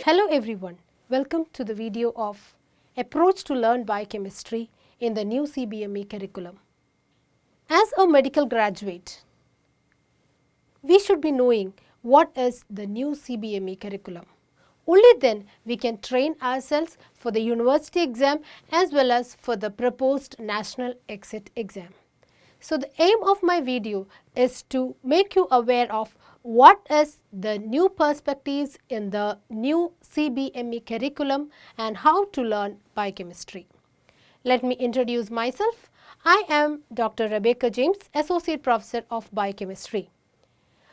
Hello everyone, welcome to the video of Approach to Learn Biochemistry in the new CBME curriculum. As a medical graduate, we should be knowing what is the new CBME curriculum. Only then we can train ourselves for the university exam as well as for the proposed national exit exam. So the aim of my video is to make you aware of what is the new perspectives in the new CBME curriculum and how to learn biochemistry. Let me introduce myself. I am Dr. Rebecca James, Associate Professor of Biochemistry.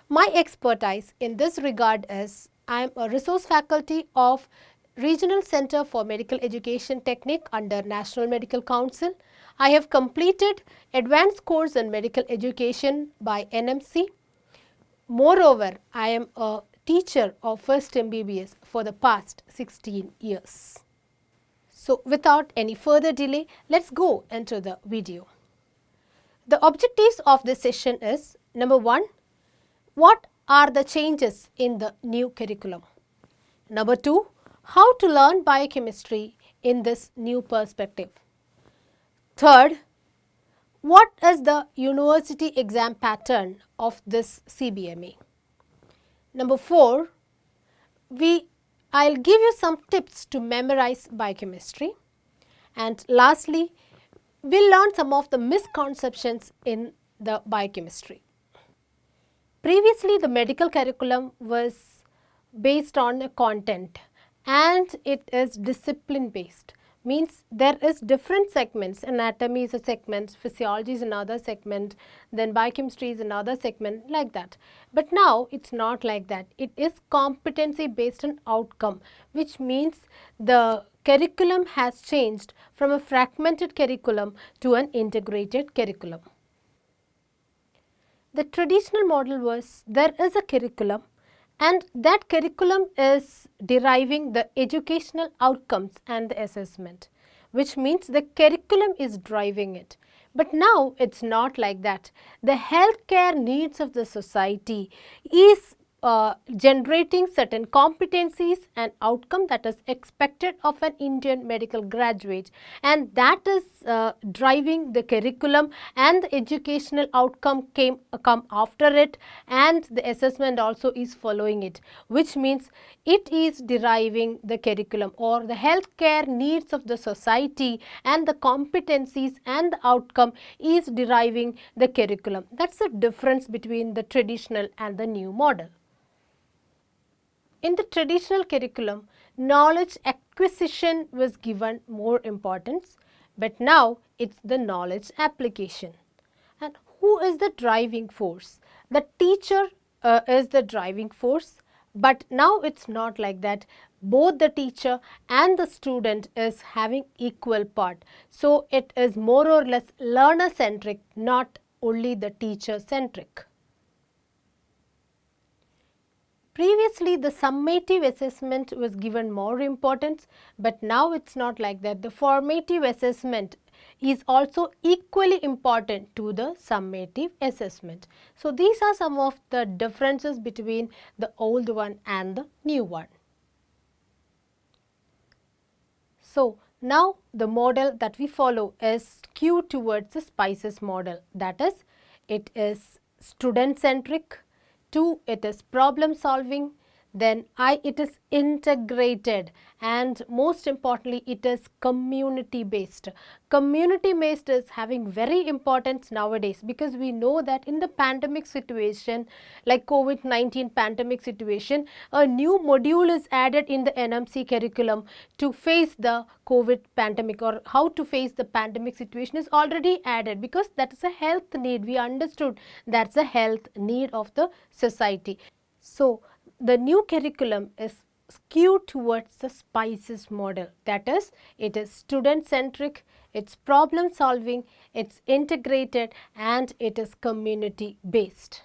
My expertise in this regard is I am a resource faculty of Regional Center for Medical Education Technique under National Medical Council. I have completed advanced course in medical education by NMC. Moreover, I am a teacher of first MBBS for the past 16 years. So, without any further delay, let's go into the video. The objectives of this session is number 1, what are the changes in the new curriculum? Number 2, how to learn biochemistry in this new perspective. Third, what is the university exam pattern of this CBME? Number 4, I'll give you some tips to memorize biochemistry. And lastly, we'll learn some of the misconceptions in the biochemistry. Previously, the medical curriculum was based on the content and it is discipline based. Means there is different segments, anatomy is a segment, physiology is another segment, then biochemistry is another segment, like that. But now it's not like that. It is competency based on outcome, which means the curriculum has changed from a fragmented curriculum to an integrated curriculum. The traditional model was there is a curriculum and that curriculum is deriving the educational outcomes and the assessment, which means the curriculum is driving it. But now it's not like that. The healthcare needs of the society is generating certain competencies and outcome that is expected of an Indian medical graduate, and that is driving the curriculum, and the educational outcome come after it, and the assessment also is following it, which means it is deriving the curriculum or the healthcare needs of the society, and the competencies and the outcome is deriving the curriculum. That's the difference between the traditional and the new model. In the traditional curriculum, knowledge acquisition was given more importance, but now it's the knowledge application. And who is the driving force? The teacher is the driving force, but now it's not like that. Both the teacher and the student is having equal part. So it is more or less learner centric, not only the teacher centric. Previously, the summative assessment was given more importance, but now it's not like that. The formative assessment is also equally important to the summative assessment. So, these are some of the differences between the old one and the new one. So, now the model that we follow is skewed towards the SPICES model, that is, it is student centric. 2, it is problem solving, then it is integrated, and most importantly it is community based. Community based is having very importance nowadays, because we know that in the pandemic situation, like COVID-19 pandemic situation, a new module is added in the NMC curriculum to face the COVID pandemic, or how to face the pandemic situation is already added, because that is a health need. We understood that's a health need of the society. So the new curriculum is skewed towards the SPICES model, that is, it is student centric, it's problem solving, it's integrated, and it is community based.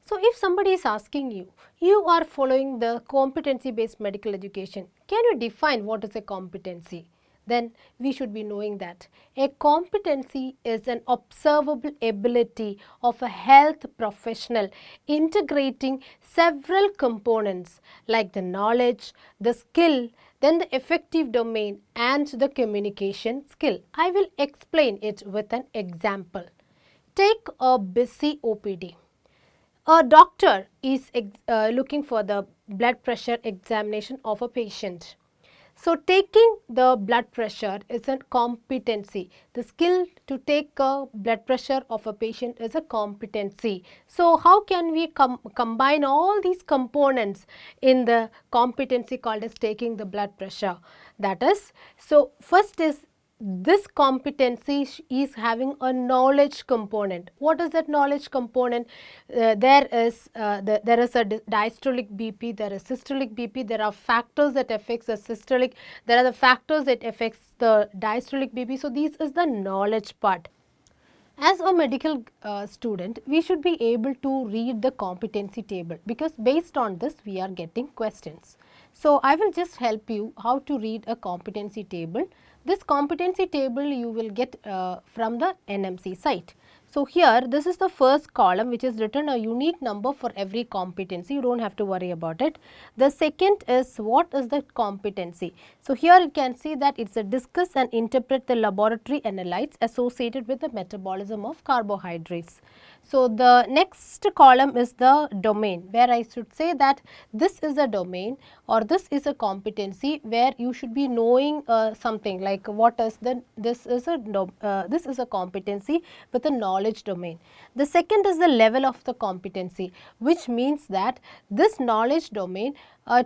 So if somebody is asking you, you are following the competency based medical education, can you define what is a competency? then we should be knowing that a competency is an observable ability of a health professional integrating several components like the knowledge, the skill, then the effective domain and the communication skill. I will explain it with an example. Take a busy OPD. A doctor is looking for the blood pressure examination of a patient. So, taking the blood pressure is a competency. The skill to take a blood pressure of a patient is a competency. So, how can we combine all these components in the competency called as taking the blood pressure? That is, so first is this competency is having a knowledge component. What is that knowledge component? There is a diastolic BP, there is systolic BP, there are factors that affects the systolic, there are the factors that affects the diastolic BP. So, this is the knowledge part. As a medical student, we should be able to read the competency table because based on this we are getting questions. So, I will just help you how to read a competency table. This competency table you will get from the NMC site. So, here this is the first column which is written a unique number for every competency, you do not have to worry about it. The second is what is the competency. So, here you can see that it is a discuss and interpret the laboratory analytes associated with the metabolism of carbohydrates. So, the next column is the domain where I should say that this is a domain or this is a competency where you should be knowing something like what is the this is a competency with a knowledge domain. The second is the level of the competency, which means that this knowledge domain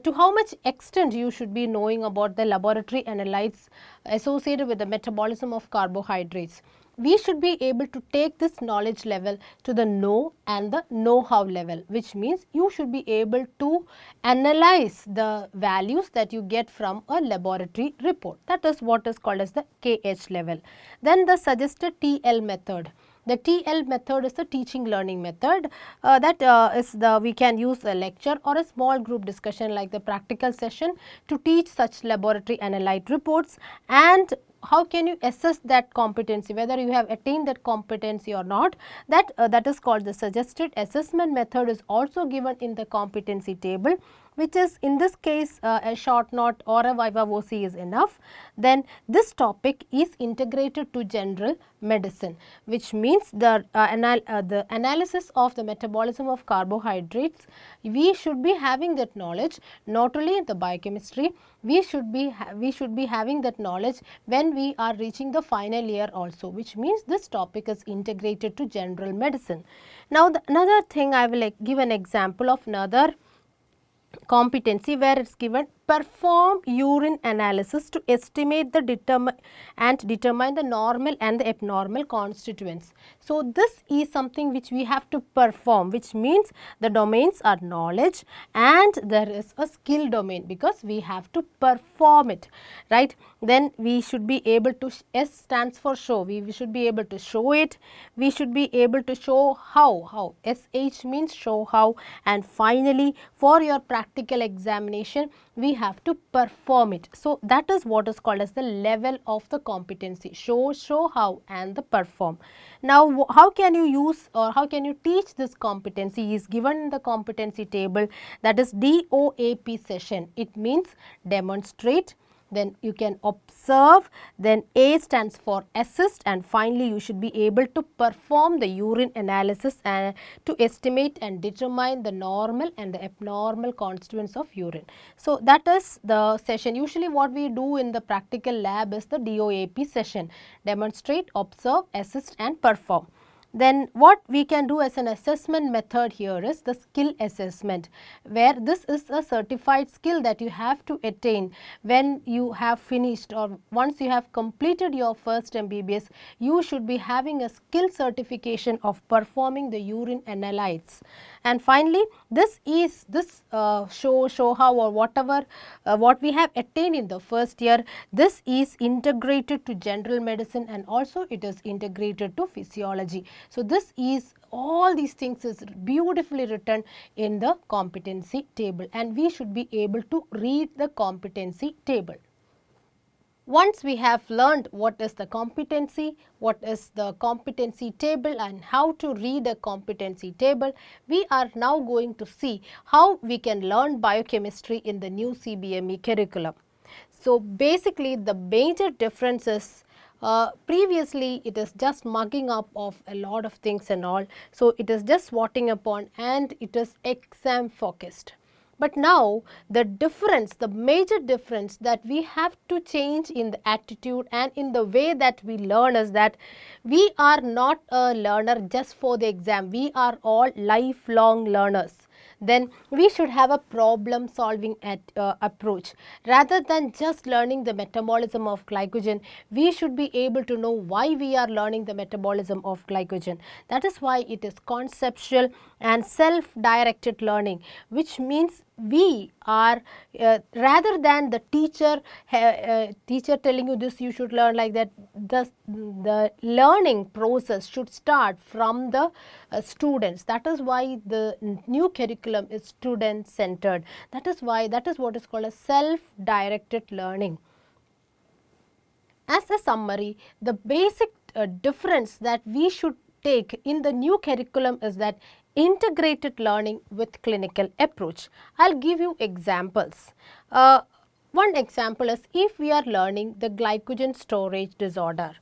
to how much extent you should be knowing about the laboratory analytes associated with the metabolism of carbohydrates. We should be able to take this knowledge level to the know and the know-how level, which means you should be able to analyze the values that you get from a laboratory report. That is what is called as the KH level. Then the suggested TL method. The TL method is the teaching learning method we can use a lecture or a small group discussion like the practical session to teach such laboratory analyte reports. And how can you assess that competency, whether you have attained that competency or not, that is called the suggested assessment method is also given in the competency table, which is in this case a short note or a viva voce is enough. Then this topic is integrated to general medicine, which means the analysis of the metabolism of carbohydrates. We should be having that knowledge not only in the biochemistry, we should be having that knowledge when we are reaching the final year also, which means this topic is integrated to general medicine. Now, another thing I will give an example of another competency where it is given perform urine analysis to estimate the determine the normal and the abnormal constituents. So, this is something which we have to perform, which means the domains are knowledge and there is a skill domain because we have to perform it, right. Then we should be able to, S stands for show, we should be able to show it, we should be able to show how, SH means show how, and finally for your practical examination we have to perform it. So, that is what is called as the level of the competency, show how and the perform. Now, how can you use or how can you teach this competency is given in the competency table, that is DOAP session. It means demonstrate, then you can observe, then A stands for assist, and finally you should be able to perform the urine analysis and to estimate and determine the normal and the abnormal constituents of urine. So, that is the session. Usually what we do in the practical lab is the DOAP session, demonstrate, observe, assist and perform. Then what we can do as an assessment method here is the skill assessment, where this is a certified skill that you have to attain when you have finished or once you have completed your first MBBS, you should be having a skill certification of performing the urine analytes. And finally, this is show how or whatever what we have attained in the first year, this is integrated to general medicine and also it is integrated to physiology. So, this is all these things is beautifully written in the competency table and we should be able to read the competency table. Once we have learned what is the competency, what is the competency table and how to read a competency table, we are now going to see how we can learn biochemistry in the new CBME curriculum. So, basically the major difference is previously it is just mugging up of a lot of things and all. So, it is just swatting upon and it is exam focused. But now the difference, the major difference that we have to change in the attitude and in the way that we learn is that we are not a learner just for the exam. We are all lifelong learners. Then we should have a problem solving approach. Rather than just learning the metabolism of glycogen, we should be able to know why we are learning the metabolism of glycogen. That is why it is conceptual and self-directed learning, which means we are rather than the teacher telling you this you should learn like that, the learning process should start from the students. That is why the new curriculum is student centered. That is what is called a self-directed learning. As a summary, the basic difference that we should take in the new curriculum is that integrated learning with clinical approach. I will give you examples. One example is if we are learning the glycogen storage disorder.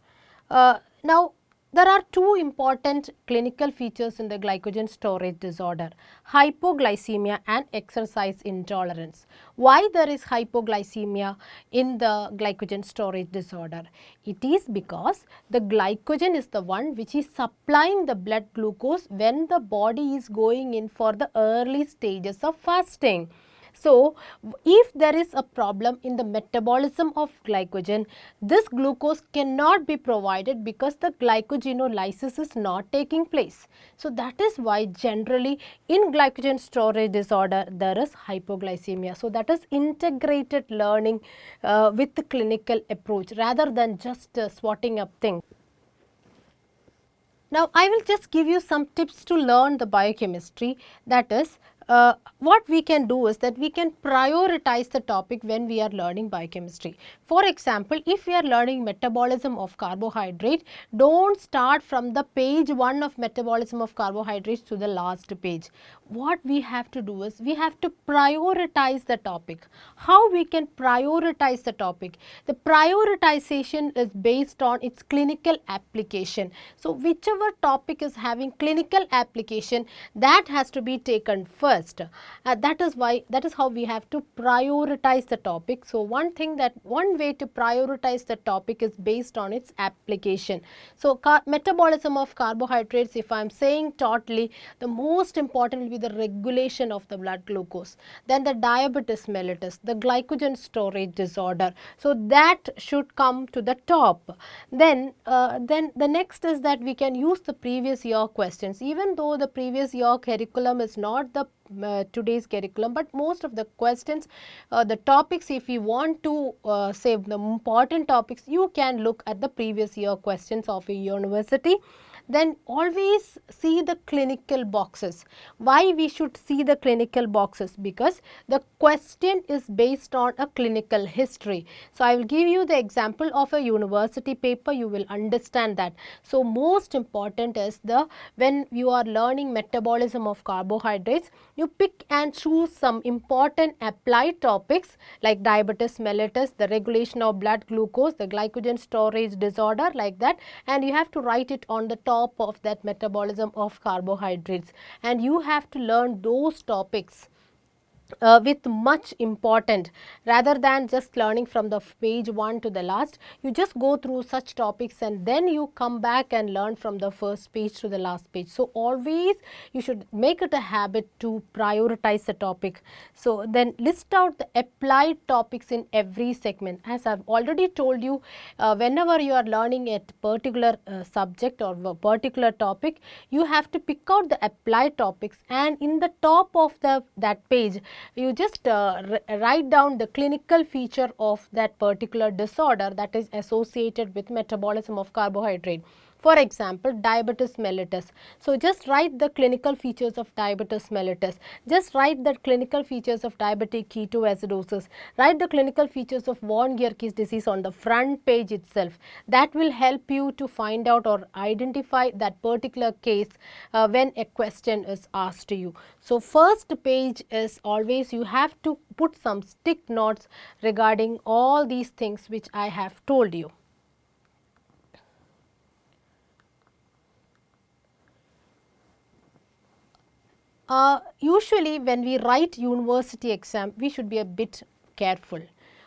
Now, there are two important clinical features in the glycogen storage disorder: hypoglycemia and exercise intolerance. Why there is hypoglycemia in the glycogen storage disorder? It is because the glycogen is the one which is supplying the blood glucose when the body is going in for the early stages of fasting. So, if there is a problem in the metabolism of glycogen, this glucose cannot be provided because the glycogenolysis is not taking place. So, that is why generally in glycogen storage disorder there is hypoglycemia. So, that is integrated learning with the clinical approach rather than just swatting up things. Now, I will just give you some tips to learn the biochemistry. That is, what we can do is that we can prioritize the topic when we are learning biochemistry. For example, if we are learning metabolism of carbohydrate, don't start from the page 1 of metabolism of carbohydrates to the last page. What we have to do is we have to prioritize the topic. How we can prioritize the topic? The prioritization is based on its clinical application. So, whichever topic is having clinical application, that has to be taken first. That is how we have to prioritize the topic. So, one way to prioritize the topic is based on its application. So, metabolism of carbohydrates, if I am saying totally, the most important will be the regulation of the blood glucose, then the diabetes mellitus, the glycogen storage disorder. So, that should come to the top. Then the next is that we can use the previous year questions. Even though the previous year curriculum is not the today's curriculum, but most of the questions, the topics, if you want to say the important topics, you can look at the previous year questions of a university. Then always see the clinical boxes. Why we should see the clinical boxes? Because the question is based on a clinical history. So, I will give you the example of a university paper, you will understand that. So, most important is when you are learning metabolism of carbohydrates, you pick and choose some important applied topics like diabetes mellitus, the regulation of blood glucose, the glycogen storage disorder, like that, and you have to write it on the top of that metabolism of carbohydrates, and you have to learn those topics with much important, rather than just learning from the page 1 to the last. You just go through such topics and then you come back and learn from the first page to the last page. So, always you should make it a habit to prioritize the topic. So, then list out the applied topics in every segment. As I have already told you, whenever you are learning a particular subject or a particular topic, you have to pick out the applied topics, and in the top of that page, you just write down the clinical feature of that particular disorder that is associated with metabolism of carbohydrate. For example, diabetes mellitus. So, just write the clinical features of diabetes mellitus, just write the clinical features of diabetic ketoacidosis, write the clinical features of von Gierke's disease on the front page itself. That will help you to find out or identify that particular case when a question is asked to you. So, first page is always you have to put some stick notes regarding all these things which I have told you. Usually when we write university exam, we should be a bit careful.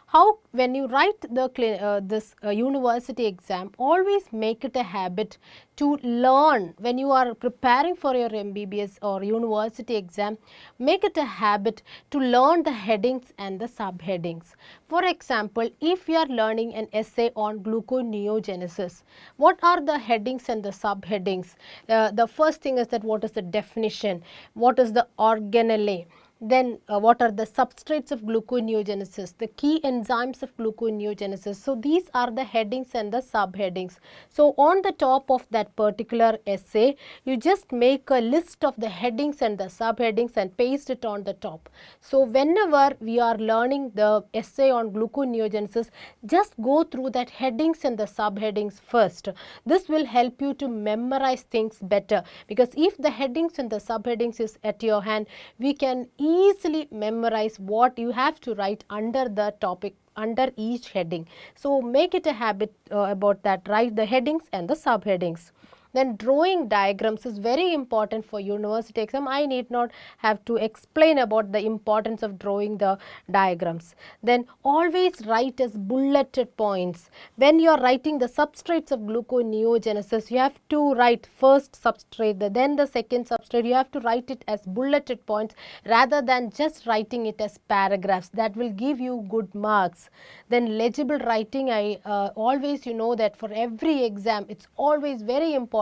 How when you write this university exam, always make it a habit to learn. When you are preparing for your MBBS or university exam, make it a habit to learn the headings and the subheadings. For example, if you are learning an essay on gluconeogenesis, what are the headings and the subheadings? The first thing is that what is the definition, what is the organelle, then what are the substrates of gluconeogenesis, the key enzymes of gluconeogenesis. So, these are the headings and the subheadings. So, on the top of that particular essay, you just make a list of the headings and the subheadings and paste it on the top. So, whenever we are learning the essay on gluconeogenesis, just go through that headings and the subheadings first. This will help you to memorize things better, because if the headings and the subheadings is at your hand, we can easily memorize what you have to write under the topic, under each heading. So, make it a habit about that, write the headings and the subheadings. Then drawing diagrams is very important for university exam. I need not have to explain about the importance of drawing the diagrams. Then always write as bulleted points. When you are writing the substrates of gluconeogenesis, you have to write first substrate, then the second substrate. You have to write it as bulleted points rather than just writing it as paragraphs. That will give you good marks. Then legible writing, I always, you know that for every exam, it's always very important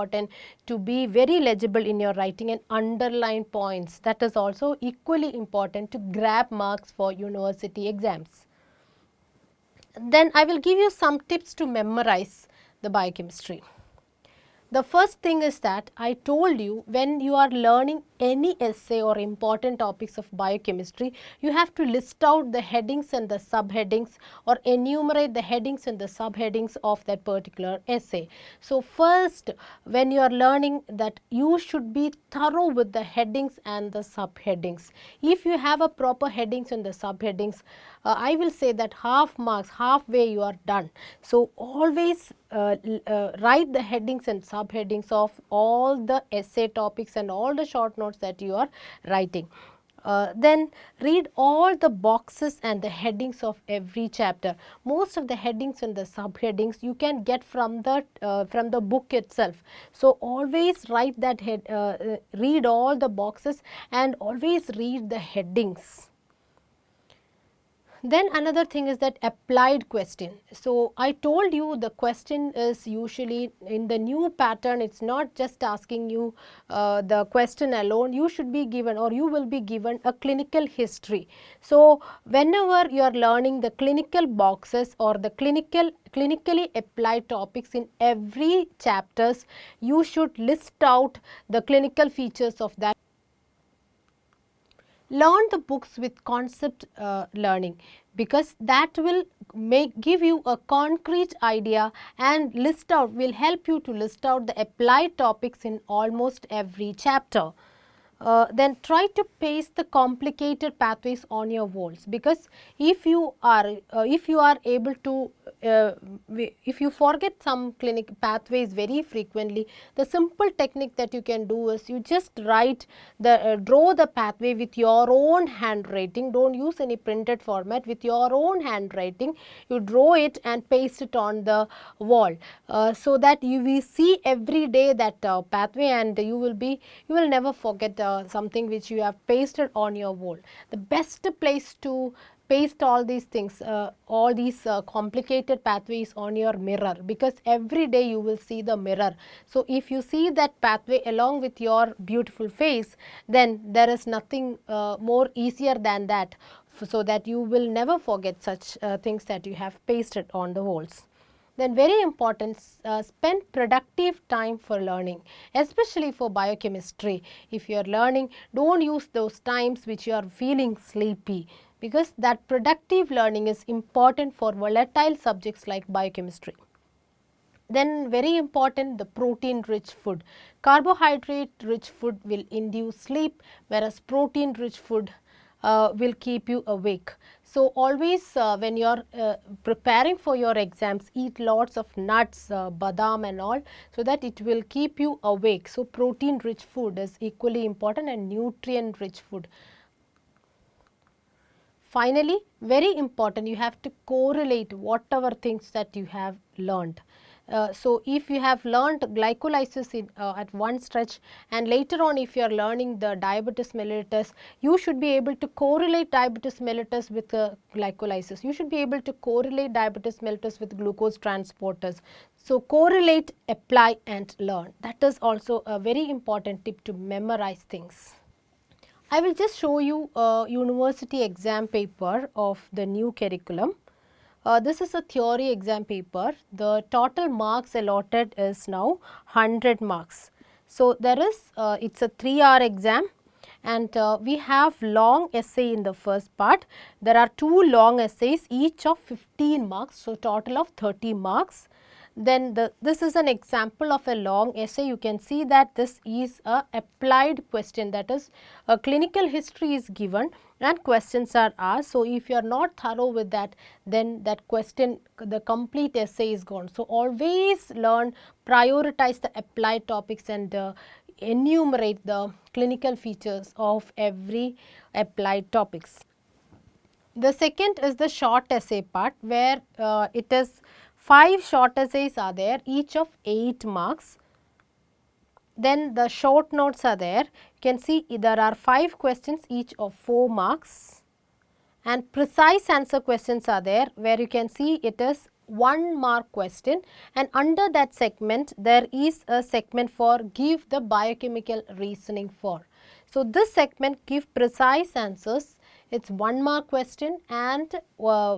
to be very legible in your writing and underline points. That is also equally important to grab marks for university exams. Then I will give you some tips to memorize the biochemistry. The first thing is that I told you, when you are learning any essay or important topics of biochemistry, you have to list out the headings and the subheadings, or enumerate the headings and the subheadings of that particular essay. So, first, when you are learning that, you should be thorough with the headings and the subheadings. If you have a proper headings and the subheadings, I will say that half marks, halfway you are done. So, always write the headings and subheadings of all the essay topics and all the short notes that you are writing. Then read all the boxes and the headings of every chapter. Most of the headings and the subheadings you can get from the book itself. So, always write that read all the boxes and always read the headings. Then another thing is that applied question. So, I told you the question is usually in the new pattern, it is not just asking you the question alone. You should be given, or you will be given, a clinical history. So, whenever you are learning the clinical boxes or the clinically applied topics in every chapters, you should list out the clinical features of that. Learn the books with concept learning, because that will give you a concrete idea, and will help you to list out the applied topics in almost every chapter. Then try to paste the complicated pathways on your walls, because if you are able to if you forget some clinic pathways very frequently, the simple technique that you can do is you just draw the pathway with your own handwriting. Don't use any printed format. With your own handwriting, you draw it and paste it on the wall, so that you will see every day that pathway, and you will never forget something which you have pasted on your wall. The best place to paste all these things, all these complicated pathways on your mirror, because every day you will see the mirror. So, if you see that pathway along with your beautiful face, then there is nothing more easier than that, so that you will never forget such things that you have pasted on the walls. Then very important, spend productive time for learning, especially for biochemistry. If you are learning, don't use those times which you are feeling sleepy, because that productive learning is important for volatile subjects like biochemistry. Then very important, the protein rich food. Carbohydrate rich food will induce sleep, whereas protein rich food will keep you awake. So always when you are preparing for your exams, eat lots of nuts, badam and all, so that it will keep you awake. So protein rich food is equally important, and nutrient rich food. Finally, very important, you have to correlate whatever things that you have learned. So if you have learned glycolysis at one stretch, and later on if you are learning the diabetes mellitus, you should be able to correlate diabetes mellitus with glycolysis. You should be able to correlate diabetes mellitus with glucose transporters. So correlate, apply and learn. That is also a very important tip to memorize things. I will just show you a university exam paper of the new curriculum. This is a theory exam paper. The total marks allotted is now 100 marks. So there is, it's a 3-hour exam, and we have long essay in the first part. There are 2 long essays, each of 15 marks, so total of 30 marks. Then this is an example of a long essay. You can see that this is a applied question, that is a clinical history is given and questions are asked. So if you are not thorough with that, then that question, the complete essay is gone. So always learn, prioritize the applied topics and enumerate the clinical features of every applied topics. The second is the short essay part, where it is 5 short essays are there, each of 8 marks. Then the short notes are there. You can see there are 5 questions, each of 4 marks, and precise answer questions are there, where you can see it is 1 mark question, and under that segment there is a segment for give the biochemical reasoning for. So this segment give precise answers. It's 1 mark question, and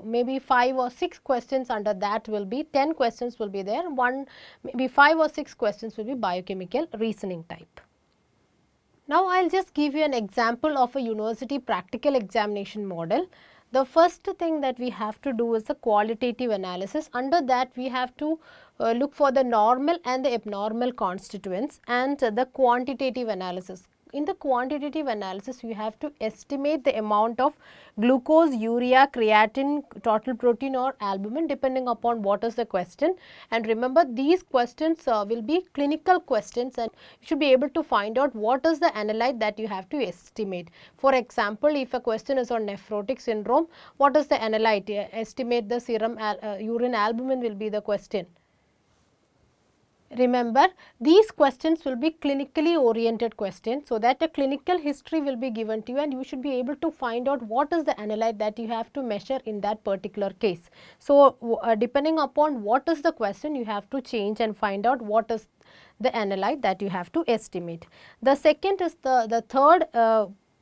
maybe 5 or 6 questions under that will be, 10 questions will be there, maybe 5 or 6 questions will be biochemical reasoning type. Now I will just give you an example of a university practical examination model. The first thing that we have to do is a qualitative analysis. Under that we have to look for the normal and the abnormal constituents, and the quantitative analysis. In the quantitative analysis, you have to estimate the amount of glucose, urea, creatine, total protein or albumin, depending upon what is the question. And remember, these questions will be clinical questions, and you should be able to find out what is the analyte that you have to estimate. For example, if a question is on nephrotic syndrome, what is the analyte? Estimate the serum urine albumin will be the question. Remember, these questions will be clinically oriented questions, so that a clinical history will be given to you, and you should be able to find out what is the analyte that you have to measure in that particular case. So depending upon what is the question, you have to change and find out what is the analyte that you have to estimate. The second is the third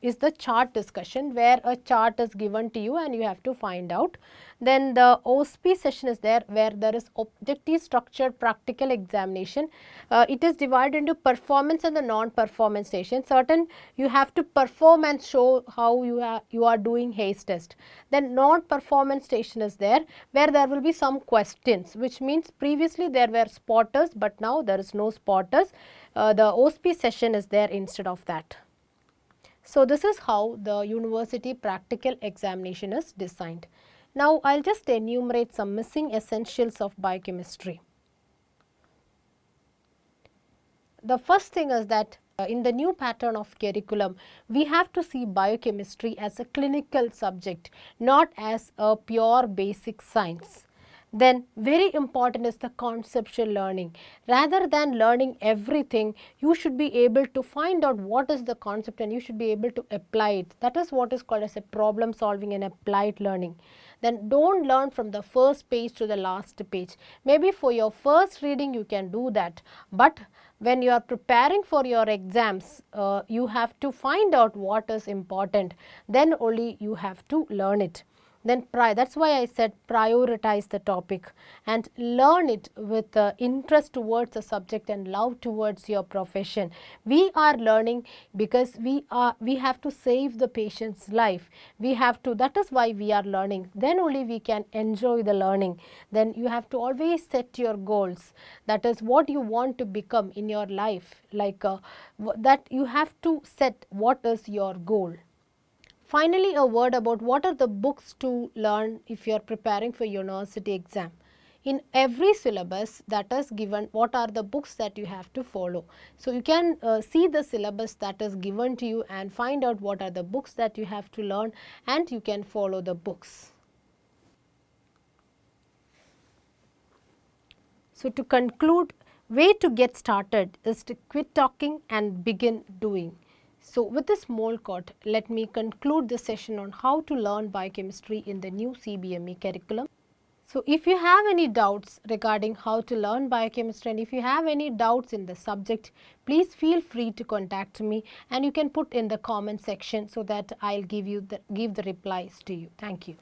is the chart discussion, where a chart is given to you and you have to find out. Then the OSP session is there, where there is objective structured practical examination. It is divided into performance and the non-performance station. Certain you have to perform and show how you are doing haze test. Then non-performance station is there, where there will be some questions, which means previously there were spotters, but now there is no spotters. The OSP session is there instead of that. So this is how the university practical examination is designed. Now I will just enumerate some missing essentials of biochemistry. The first thing is that in the new pattern of curriculum, we have to see biochemistry as a clinical subject, not as a pure basic science. Then very important is the conceptual learning. Rather than learning everything, you should be able to find out what is the concept and you should be able to apply it. That is what is called as a problem solving and applied learning. Then don't learn from the first page to the last page. Maybe for your first reading you can do that, but when you are preparing for your exams, you have to find out what is important, then only you have to learn it. then that's why I said prioritize the topic and learn it with interest towards the subject and love towards your profession. We are learning because we have to save the patient's life. We have to, that is why we are learning. Then only we can enjoy the learning. Then you have to always set your goals. That is what you want to become in your life. Like that you have to set what is your goal. Finally, a word about what are the books to learn if you are preparing for university exam. In every syllabus that is given, what are the books that you have to follow. So, you can see the syllabus that is given to you and find out what are the books that you have to learn, and you can follow the books. So, to conclude, way to get started is to quit talking and begin doing. So, with this small quote, let me conclude this session on how to learn biochemistry in the new CBME curriculum. So, if you have any doubts regarding how to learn biochemistry, and if you have any doubts in the subject, please feel free to contact me, and you can put in the comment section so that I will give the replies to you. Thank you.